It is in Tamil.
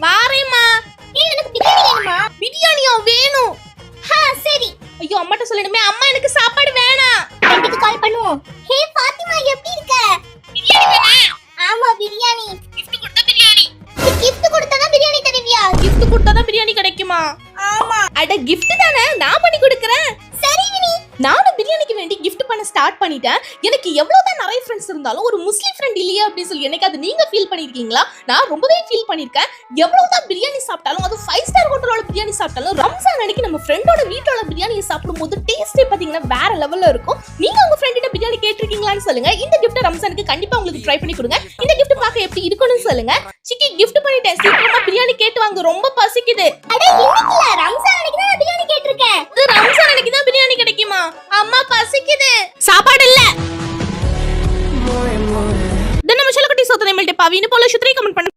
வாரேம்மா. எனக்கு பிரியாணி வேணுமா? பிரியாணியா வேணும்? சரி. ஐயோ அம்மாட்ட சொல்லணுமே, அம்மா எனக்கு சாப்பாடு வேணாம். வீட்டுக்கு கால் பண்ணுவோம். ஹே பாத்திமா, எப்படி இருக்க? பிரியாணி வேணும். ஆமா பிரியாணி. gift கொடுத்தா பிரியாணி. கிஃப்ட் கொடுத்தா பிரியாணி தருவியா? gift கொடுத்தா தான் பிரியாணி கிடைக்குமா? ஆமா. அட gift தானே, நான் பண்ணி கொடுக்கறேன். சரி வினி. நானும் பிரியாணிக்கு வேண்டி gift பண்ண ஸ்டார்ட் பண்ணிட்டேன். எனக்கு எவ்வளவுதான் நிறைய ஃப்ரெண்ட்ஸ் இருந்தாலும் ஒரு முஸ்லிம் ஃப்ரெண்ட் இல்லையே அப்படின்னு சொல்லி எனக்கு அது நீங்க ஃபீல் பண்ணிருக்கீங்களா? நான் ரொம்பவே ஃபீல் பண்ணிருக்கேன். எவ்வளவுதான் பிரியாணி சாப்பிட்டாலும், அது 5 ஸ்டார் ஹோட்டலோட பிரியாணி சாப்பிட்டாலும், ரம்ஜான் அன்னைக்கு நம்ம ஃப்ரெண்டோட வீட்டோட பிரியாணியை சாப்பிடும்போது டேஸ்டே பாத்தீங்கன்னா வேற லெவல்ல இருக்கும். நீங்க உங்க ஃப்ரெண்டிட்ட பிரியாணி கேட்டிருக்கீங்களான்னு சொல்லுங்க. இந்த gift ரம்ஜானுக்கு கண்டிப்பா உங்களுக்கு ட்ரை பண்ணி கொடுங்க. இந்த gift பார்க்க எப்படி இருக்குன்னு சொல்லுங்க. சிக்கி gift பண்ணிட்டேன், சீக்கிரமா பிரியாணி கேட்டு வாங்க, ரொம்ப பசிக்குது. அட இன்னைக்கு இல்ல, ரம்ஜான் அன்னைக்கு தான் பிரியாணி கேட்டிருக்கேன். இது ரம்ஜான் அன்னைக்கு தான் பிரியாணி கிடைக்குமா? அம்மா பசிக்குது, சாப்பாடு இல்ல. நம்ம செல்லக்குட்டி சோதனை பவின்னு போல சுத்திரை கமெண்ட் பண்ண